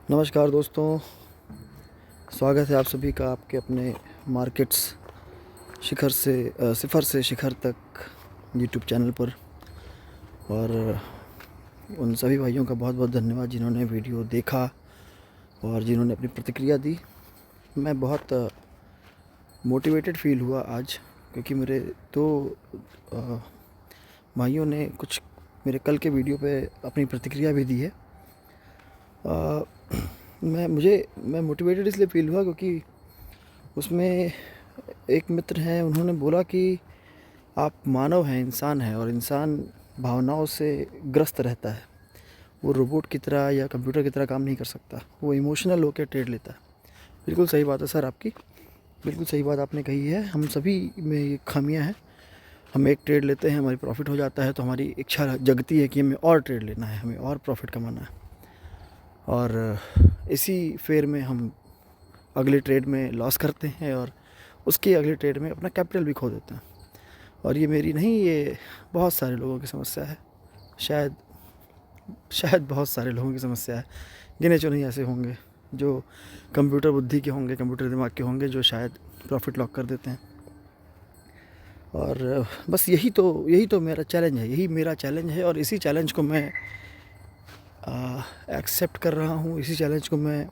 नमस्कार दोस्तों, स्वागत है आप सभी का आपके अपने मार्केट्स सिफ़र से शिखर तक यूट्यूब चैनल पर। और उन सभी भाइयों का बहुत बहुत धन्यवाद जिन्होंने वीडियो देखा और जिन्होंने अपनी प्रतिक्रिया दी। मैं बहुत मोटिवेटेड फील हुआ आज, क्योंकि मेरे दो भाइयों ने कुछ मेरे कल के वीडियो पे अपनी प्रतिक्रिया भी दी है। मैं मोटिवेटेड इसलिए फील हुआ क्योंकि उसमें एक मित्र हैं, उन्होंने बोला कि आप मानव हैं, इंसान हैं, और इंसान भावनाओं से ग्रस्त रहता है। वो रोबोट की तरह या कंप्यूटर की तरह काम नहीं कर सकता, वो इमोशनल होकर ट्रेड लेता है। बिल्कुल सही बात है सर आपकी, बिल्कुल सही बात आपने कही है। हम सभी में ये खामियां हैं। हम एक ट्रेड लेते हैं, हमारी प्रॉफिट हो जाता है तो हमारी इच्छा जगती है कि हमें और ट्रेड लेना है, हमें और प्रॉफिट कमाना है, और इसी फेर में हम अगले ट्रेड में लॉस करते हैं और उसके अगले ट्रेड में अपना कैपिटल भी खो देते हैं। और ये मेरी नहीं, ये बहुत सारे लोगों की समस्या है। शायद बहुत सारे लोगों की समस्या है। गिने चुने ऐसे होंगे जो कंप्यूटर बुद्धि के होंगे, कंप्यूटर दिमाग के होंगे, जो शायद प्रॉफिट लॉक कर देते हैं। और बस यही तो मेरा चैलेंज है, यही मेरा चैलेंज है। और इसी चैलेंज को मैं एक्सेप्ट कर रहा हूँ। इसी चैलेंज को मैं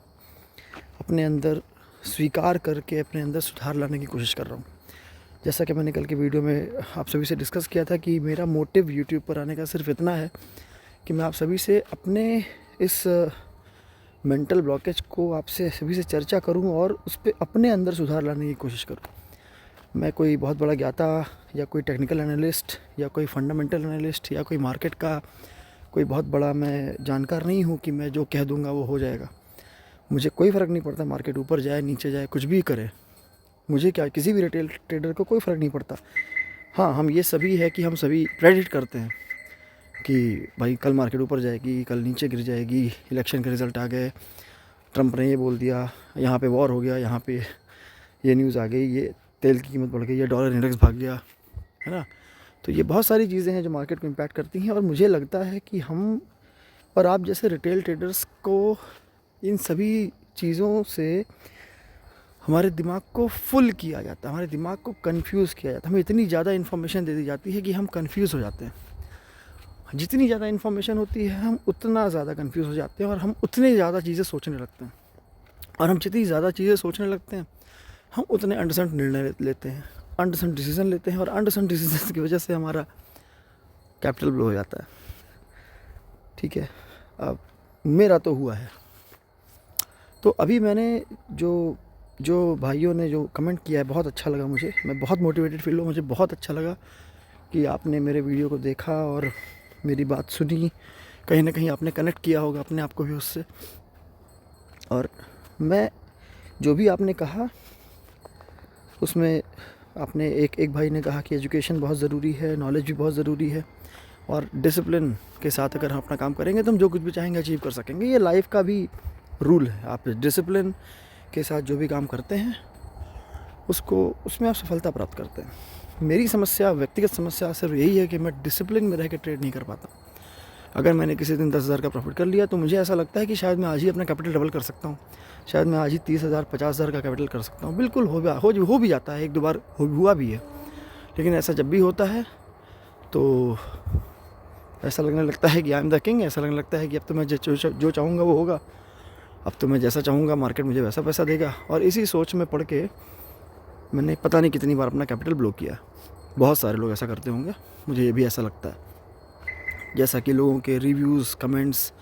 अपने अंदर स्वीकार करके अपने अंदर सुधार लाने की कोशिश कर रहा हूँ। जैसा कि मैंने कल की वीडियो में आप सभी से डिस्कस किया था कि मेरा मोटिव यूट्यूब पर आने का सिर्फ इतना है कि मैं आप सभी से अपने इस मेंटल ब्लॉकेज को आपसे सभी से चर्चा करूं और उस पर अपने अंदर सुधार लाने की कोशिश करूं। मैं कोई बहुत बड़ा ज्ञाता या कोई टेक्निकल एनालिस्ट या कोई फंडामेंटल एनालिस्ट या कोई मार्केट का कोई बहुत बड़ा मैं जानकार नहीं हूं कि मैं जो कह दूंगा वो हो जाएगा। मुझे कोई फ़र्क नहीं पड़ता मार्केट ऊपर जाए नीचे जाए, कुछ भी करे, मुझे क्या, किसी भी रिटेल ट्रेडर को कोई फ़र्क नहीं पड़ता। हाँ, हम ये सभी है कि हम सभी प्रेडिक्ट करते हैं कि भाई कल मार्केट ऊपर जाएगी, कल नीचे गिर जाएगी, इलेक्शन के रिज़ल्ट आ गए, ट्रंप ने ये बोल दिया, यहाँ पे वॉर हो गया, यहाँ पे ये न्यूज़ आ गई, ये तेल की कीमत बढ़ गई, ये डॉलर इंडेक्स भाग गया, है ना। तो ये बहुत सारी चीज़ें हैं जो मार्केट को इम्पैक्ट करती हैं। और मुझे लगता है कि हम और आप जैसे रिटेल ट्रेडर्स को इन सभी चीज़ों से हमारे दिमाग को फुल किया जाता है, हमारे दिमाग को कंफ्यूज किया जाता है। हमें इतनी ज़्यादा इन्फॉर्मेशन दे दी जाती है कि हम कंफ्यूज हो जाते हैं। जितनी ज़्यादा इन्फॉर्मेशन होती है हम उतना ज़्यादा कंफ्यूज हो जाते हैं और हम उतनी ज़्यादा चीज़ें सोचने लगते हैं। और हम जितनी ज़्यादा चीज़ें सोचने लगते हैं हम उतने अंडरस्टैंड निर्णय लेते हैं, अंडरस्टैंड डिसीजन लेते हैं, और अंडरस्टैंड डिसीजन की वजह से हमारा कैपिटल ब्लो हो जाता है। ठीक है, अब मेरा तो हुआ है। तो अभी मैंने जो भाइयों ने जो कमेंट किया है बहुत अच्छा लगा मुझे। मैं बहुत मोटिवेटेड फील हुआ, मुझे बहुत अच्छा लगा कि आपने मेरे वीडियो को देखा और मेरी बात सुनी। कहीं ना कहीं आपने कनेक्ट किया होगा अपने आप को भी उससे। और मैं जो भी आपने कहा उसमें आपने एक भाई ने कहा कि एजुकेशन बहुत ज़रूरी है, नॉलेज भी बहुत ज़रूरी है, और डिसिप्लिन के साथ अगर हम अपना काम करेंगे तो हम जो कुछ भी चाहेंगे अचीव कर सकेंगे। ये लाइफ का भी रूल है। आप डिसिप्लिन के साथ जो भी काम करते हैं उसमें आप सफलता प्राप्त करते हैं। मेरी समस्या, व्यक्तिगत समस्या सिर्फ यही है कि मैं डिसिप्लिन में रह के ट्रेड नहीं कर पाता। अगर मैंने किसी दिन 10,000 का प्रॉफिट कर लिया तो मुझे ऐसा लगता है कि शायद मैं आज ही अपना कैपिटल डबल कर सकता हूँ, शायद मैं आज ही 30,000 50,000 का कैपिटल कर सकता हूँ। बिल्कुल हो भी जाता है, एक दो बार हुआ भी है। लेकिन ऐसा जब भी होता है तो ऐसा लगने लगता है कि आई एम द किंग। ऐसा लगने लगता है कि अब तो मैं जो चाहूँगा वो होगा, अब तो मैं जैसा चाहूँगा मार्केट मुझे वैसा पैसा देगा। और इसी सोच में पड़ के मैंने पता नहीं कितनी बार अपना कैपिटल ब्लॉक किया। बहुत सारे लोग ऐसा करते होंगे, मुझे ये भी ऐसा लगता है। जैसा कि लोगों के रिव्यूज़, कमेंट्स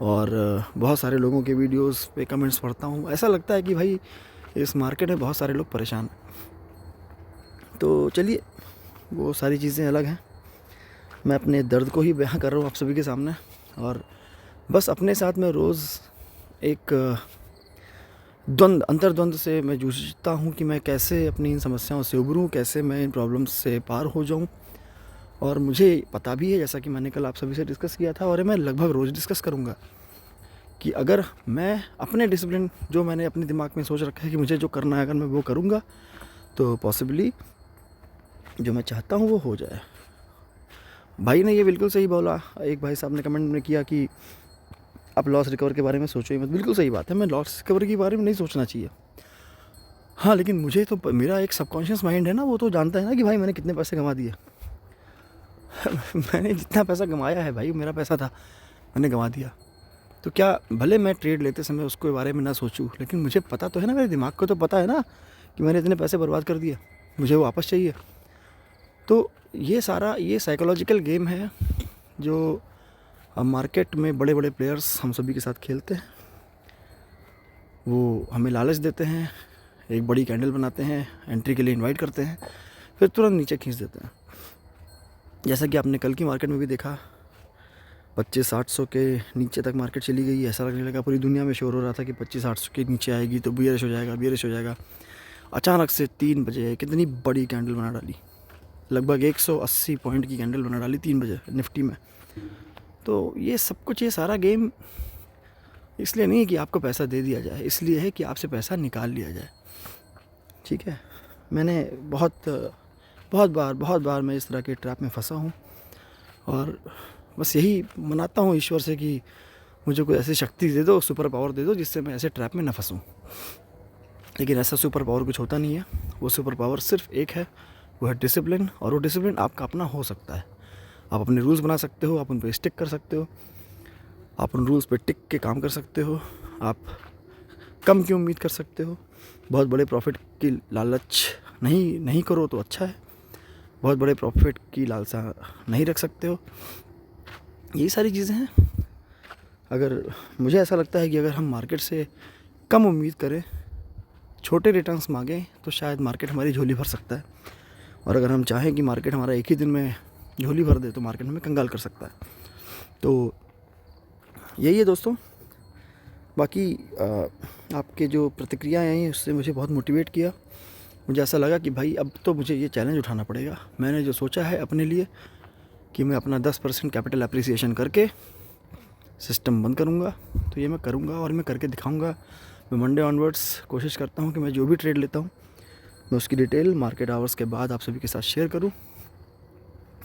और बहुत सारे लोगों के वीडियोस पे कमेंट्स पढ़ता हूँ, ऐसा लगता है कि भाई इस मार्केट में बहुत सारे लोग परेशान हैं। तो चलिए, वो सारी चीज़ें अलग हैं। मैं अपने दर्द को ही बयां कर रहा हूँ आप सभी के सामने, और बस अपने साथ में रोज़ एक अंतर्द्वंद से मैं जूझता हूँ कि मैं कैसे अपनी इन समस्याओं से उभरूँ, कैसे मैं इन प्रॉब्लम्स से पार हो जाऊँ। और मुझे पता भी है, जैसा कि मैंने कल आप सभी से डिस्कस किया था और मैं लगभग रोज़ डिस्कस करूँगा, कि अगर मैं अपने डिसिप्लिन जो मैंने अपने दिमाग में सोच रखा है कि मुझे जो करना है अगर मैं वो करूँगा तो पॉसिबली जो मैं चाहता हूँ वो हो जाए। भाई ने ये बिल्कुल सही बोला। एक भाई साहब ने कमेंट में किया कि आप लॉस रिकवर के बारे में सोचो ही मत। बिल्कुल सही बात है, मैं लॉस रिकवर के बारे में नहीं सोचना चाहिए। हाँ, लेकिन मुझे तो मेरा एक सबकॉन्शियस माइंड है ना, वो तो जानता है ना कि भाई मैंने कितने पैसे कमा दिए। मैंने जितना पैसा कमाया है भाई, मेरा पैसा था, मैंने गंवा दिया। तो क्या भले मैं ट्रेड लेते समय उसके बारे में ना सोचूं, लेकिन मुझे पता तो है ना, मेरे दिमाग को तो पता है ना कि मैंने इतने पैसे बर्बाद कर दिए, मुझे वो वापस चाहिए। तो ये सारा ये साइकोलॉजिकल गेम है जो मार्केट में बड़े बड़े प्लेयर्स हम सभी के साथ खेलते हैं। वो हमें लालच देते हैं, एक बड़ी कैंडल बनाते हैं, एंट्री के लिए इनवाइट करते हैं, फिर तुरंत नीचे खींच देते हैं। जैसा कि आपने कल की मार्केट में भी देखा, 2500-800 के नीचे तक मार्केट चली गई। ऐसा लगने लगा, पूरी दुनिया में शोर हो रहा था कि 2500-800 के नीचे आएगी तो बियरिश हो जाएगा, बियरिश हो जाएगा। अचानक से 3 बजे कितनी बड़ी कैंडल बना डाली, लगभग 180 पॉइंट की कैंडल बना डाली 3 बजे निफ्टी में। तो ये सब कुछ, ये सारा गेम इसलिए नहीं है कि आपको पैसा दे दिया जाए, इसलिए है कि आपसे पैसा निकाल लिया जाए। ठीक है, मैंने बहुत बार मैं इस तरह के ट्रैप में फंसा हूँ, और बस यही मनाता हूँ ईश्वर से कि मुझे कोई ऐसी शक्ति दे दो, सुपर पावर दे दो, जिससे मैं ऐसे ट्रैप में ना फंसूँ। लेकिन ऐसा सुपर पावर कुछ होता नहीं है। वो सुपर पावर सिर्फ एक है, वो है डिसिप्लिन। और वो डिसिप्लिन आपका अपना हो सकता है। आप अपने रूल्स बना सकते हो, आप उन पर स्टिक कर सकते हो, आप उन रूल्स पे टिक के काम कर सकते हो, आप कम की उम्मीद कर सकते हो, बहुत बड़े प्रॉफिट की लालच नहीं करो तो अच्छा है, बहुत बड़े प्रॉफिट की लालसा नहीं रख सकते हो। यही सारी चीज़ें हैं। अगर मुझे ऐसा लगता है कि अगर हम मार्केट से कम उम्मीद करें, छोटे रिटर्न्स मांगें, तो शायद मार्केट हमारी झोली भर सकता है। और अगर हम चाहें कि मार्केट हमारा एक ही दिन में झोली भर दे, तो मार्केट हमें कंगाल कर सकता है। तो यही है दोस्तों। बाकी आपके जो प्रतिक्रियाएँ आई उससे मुझे बहुत मोटिवेट किया। मुझे ऐसा लगा कि भाई अब तो मुझे ये चैलेंज उठाना पड़ेगा। मैंने जो सोचा है अपने लिए कि मैं अपना 10% कैपिटल एप्रिसिएशन करके सिस्टम बंद करूँगा, तो ये मैं करूँगा और मैं करके दिखाऊँगा। मैं मंडे ऑनवर्ड्स कोशिश करता हूँ कि मैं जो भी ट्रेड लेता हूँ, मैं उसकी डिटेल मार्केट आवर्स के बाद आप सभी के साथ शेयर करूँ।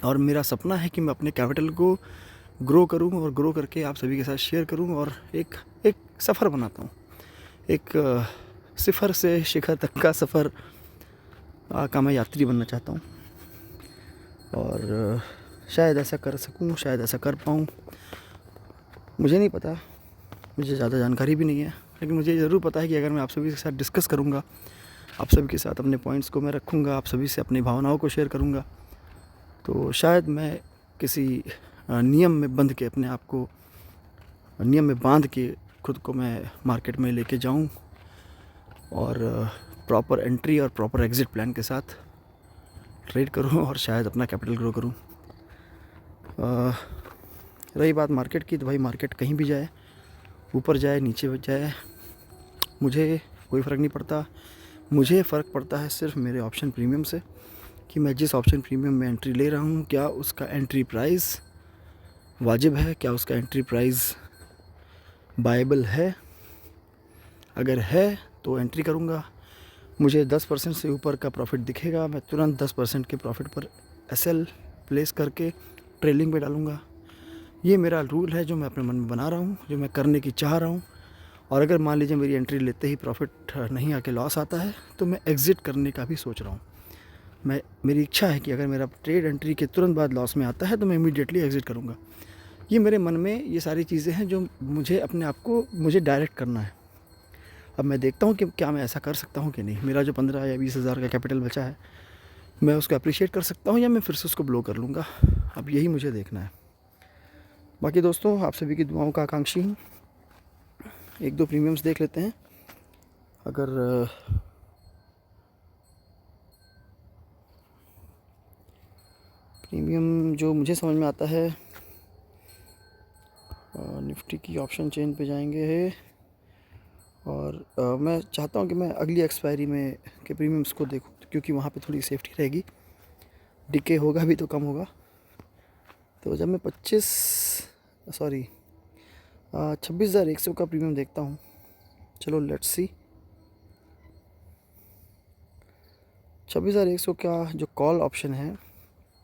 और मेरा सपना है कि मैं अपने कैपिटल को ग्रो करूँ, और ग्रो करके आप सभी के साथ शेयर करूँ, और एक सफ़र बनाता हूँ, एक सिफर से शिखर तक का सफ़र का मैं यात्री बनना चाहता हूँ। और शायद ऐसा कर सकूँ, शायद ऐसा कर पाऊँ, मुझे नहीं पता, मुझे ज़्यादा जानकारी भी नहीं है। लेकिन मुझे ज़रूर पता है कि अगर मैं आप सभी के साथ डिस्कस करूँगा, आप सभी के साथ अपने पॉइंट्स को मैं रखूँगा, आप सभी से अपनी भावनाओं को शेयर करूँगा, तो शायद मैं किसी नियम में बंध के, अपने आप को नियम में बांध के खुद को मैं मार्केट में लेके जाऊँ, और प्रॉपर एंट्री और प्रॉपर एग्ज़िट प्लान के साथ ट्रेड करूँ, और शायद अपना कैपिटल ग्रो करूँ। रही बात मार्केट की, तो भाई मार्केट कहीं भी जाए, ऊपर जाए नीचे जाए, मुझे कोई फ़र्क नहीं पड़ता। मुझे फ़र्क पड़ता है सिर्फ मेरे ऑप्शन प्रीमियम से, कि मैं जिस ऑप्शन प्रीमियम में एंट्री ले रहा हूँ, क्या उसका एंट्री प्राइस वाजिब है, क्या उसका एंट्री प्राइस बायबल है। अगर है तो एंट्री करूँगा। मुझे 10% से ऊपर का प्रॉफिट दिखेगा, मैं तुरंत 10% के प्रॉफिट पर एसएल प्लेस करके ट्रेलिंग पे डालूँगा। ये मेरा रूल है जो मैं अपने मन में बना रहा हूँ, जो मैं करने की चाह रहा हूँ। और अगर मान लीजिए मेरी एंट्री लेते ही प्रॉफिट नहीं आके लॉस आता है, तो मैं एग्ज़िट करने का भी सोच रहा हूँ। मेरी इच्छा है कि अगर मेरा ट्रेड एंट्री के तुरंत बाद लॉस में आता है, तो मैं इमीडिएटली एग्ज़िट करूँगा। ये मेरे मन में ये सारी चीज़ें हैं जो मुझे अपने आप को डायरेक्ट करना है। अब मैं देखता हूँ कि क्या मैं ऐसा कर सकता हूँ कि नहीं। मेरा जो 15 या 20 हज़ार का कैपिटल बचा है, मैं उसको अप्रिशिएट कर सकता हूँ, या मैं फिर से उसको ब्लो कर लूँगा। अब यही मुझे देखना है। बाकी दोस्तों, आप सभी की दुआओं का आकांक्षी हूँ। 1-2 प्रीमियम्स देख लेते हैं। अगर प्रीमियम जो मुझे समझ में आता है, निफ्टी की ऑप्शन चेन पे जाएंगे, और मैं चाहता हूँ कि मैं अगली एक्सपायरी में के प्रीमियम्स को देखूँ, क्योंकि वहाँ पे थोड़ी सेफ्टी रहेगी, डिके होगा भी तो कम होगा। तो जब मैं 26,100 का प्रीमियम देखता हूँ, चलो लेट्स सी। 26,100 का जो कॉल ऑप्शन है,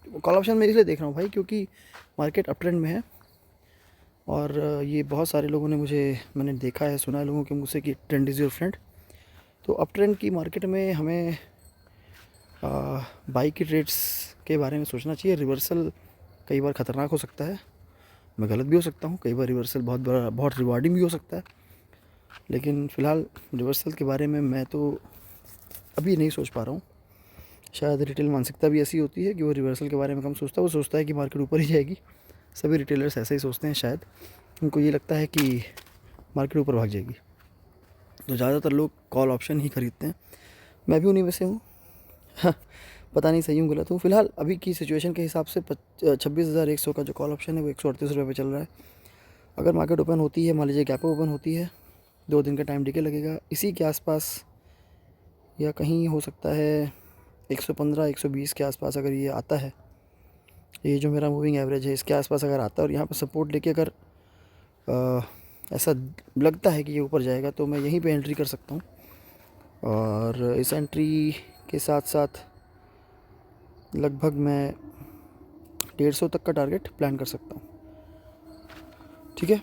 वो कॉल ऑप्शन मैं इसलिए देख रहा हूँ भाई, क्योंकि मार्केट अप ट्रेंड में है, और ये बहुत सारे लोगों ने मैंने देखा है, सुना है लोगों के मुँह से कि ट्रेंड इज़ योर फ्रेंड। तो अप ट्रेंड की मार्केट में हमें बाई की ट्रेड्स के बारे में सोचना चाहिए। रिवर्सल कई बार ख़तरनाक हो सकता है, मैं गलत भी हो सकता हूँ, कई बार रिवर्सल बहुत रिवार्डिंग भी हो सकता है। लेकिन फ़िलहाल रिवर्सल के बारे में मैं तो अभी नहीं सोच पा रहा हूँ। शायद रिटेल मानसिकता भी ऐसी होती है कि वो रिवर्सल के बारे में कम सोचता है, वो सोचता है कि मार्केट ऊपर ही जाएगी। सभी रिटेलर्स ऐसे ही सोचते हैं शायद, उनको ये लगता है कि मार्केट ऊपर भाग जाएगी, तो ज़्यादातर लोग कॉल ऑप्शन ही खरीदते हैं। मैं भी उन्हीं में से हूँ। हाँ, पता नहीं सही हूँ गलत हूँ। फ़िलहाल अभी की सिचुएशन के हिसाब से 26,100 का जो कॉल ऑप्शन है वो 138 रुपये पे चल रहा है। अगर मार्केट ओपन होती है, मान लीजिए गैप ओपन होती है, 2 दिन का टाइम डिके लगेगा, इसी के आसपास या कहीं हो सकता है 115 120 के आसपास अगर ये आता है, ये जो मेरा मूविंग एवरेज है इसके आसपास अगर आता है और यहाँ पर सपोर्ट लेके अगर ऐसा लगता है कि ये ऊपर जाएगा, तो मैं यहीं पे एंट्री कर सकता हूँ। और इस एंट्री के साथ साथ लगभग मैं 150 तक का टारगेट प्लान कर सकता हूँ। ठीक है।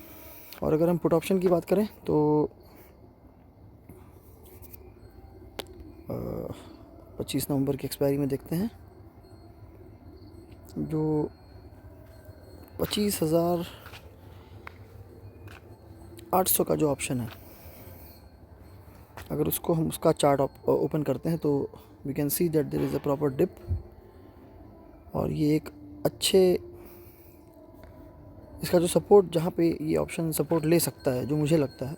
और अगर हम पुट ऑप्शन की बात करें तो 25 नवंबर की एक्सपायरी में देखते हैं, जो 25,800 का जो ऑप्शन है, अगर उसको हम उसका चार्ट ओपन करते हैं तो we can see that there is a proper dip. और ये एक अच्छे, इसका जो सपोर्ट, जहाँ पे ये ऑप्शन सपोर्ट ले सकता है, जो मुझे लगता है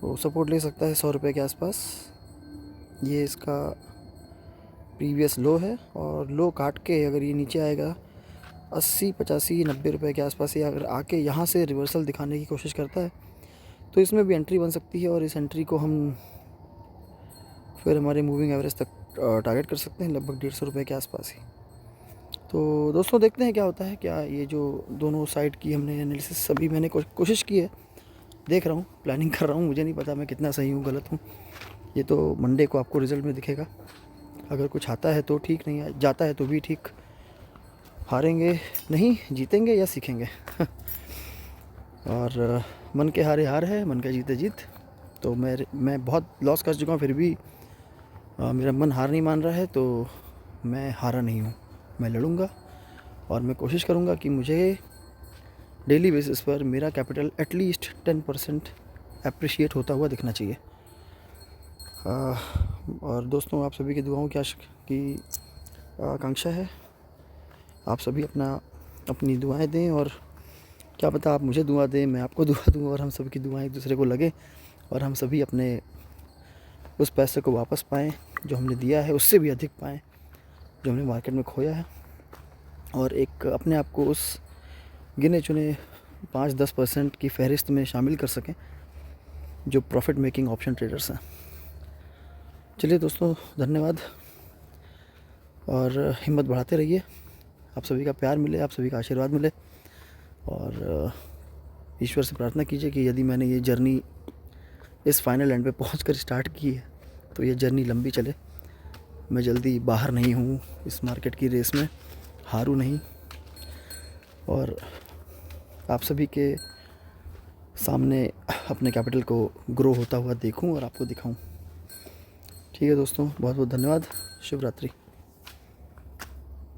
वो सपोर्ट ले सकता है 100 रुपये के आसपास। ये इसका प्रीवियस लो है, और लो काट के अगर ये नीचे आएगा 80 85 90 रुपये के आसपास, ये अगर आके यहाँ से रिवर्सल दिखाने की कोशिश करता है तो इसमें भी एंट्री बन सकती है। और इस एंट्री को हम फिर हमारे मूविंग एवरेज तक टारगेट कर सकते हैं, लगभग 150 रुपये के आसपास ही। तो दोस्तों देखते हैं क्या होता है। क्या ये जो दोनों साइड की हमने एनालिसिस सभी मैंने कोशिश की है, देख रहा हूँ, प्लानिंग कर रहा हूँ, मुझे नहीं पता मैं कितना सही हूँ गलत हूँ। ये तो मंडे को आपको रिज़ल्ट में दिखेगा। अगर कुछ आता है तो ठीक, नहीं जाता है तो भी ठीक। हारेंगे नहीं, जीतेंगे या सीखेंगे। और मन के हारे हार है, मन के जीते जीत। तो मैं बहुत लॉस कर चुका हूँ, फिर भी मेरा मन हार नहीं मान रहा है, तो मैं हारा नहीं हूँ। मैं लड़ूंगा और मैं कोशिश करूँगा कि मुझे डेली बेसिस पर मेरा कैपिटल एटलीस्ट 10% अप्रिशिएट होता हुआ दिखना चाहिए। और दोस्तों, आप सभी की दुआओं की आकांक्षा है। आप सभी अपनी दुआएं दें, और क्या पता आप मुझे दुआ दें, मैं आपको दुआ दूं, और हम सभी की दुआएं एक दूसरे को लगें, और हम सभी अपने उस पैसे को वापस पाएँ जो हमने दिया है, उससे भी अधिक पाएँ जो हमने मार्केट में खोया है। और एक अपने आप को उस गिने चुने 5-10% की फहरिस्त में शामिल कर सकें जो प्रॉफिट मेकिंग ऑप्शन ट्रेडर्स हैं। चलिए दोस्तों, धन्यवाद, और हिम्मत बढ़ाते रहिए। आप सभी का प्यार मिले, आप सभी का आशीर्वाद मिले, और ईश्वर से प्रार्थना कीजिए कि यदि मैंने ये जर्नी इस फाइनल एंड पे पहुंचकर स्टार्ट की है तो ये जर्नी लंबी चले। मैं जल्दी बाहर नहीं हूँ इस मार्केट की रेस में, हारूँ नहीं, और आप सभी के सामने अपने कैपिटल को ग्रो होता हुआ देखूं और आपको दिखाऊं। ठीक है दोस्तों, बहुत बहुत धन्यवाद। शुभ रात्रि।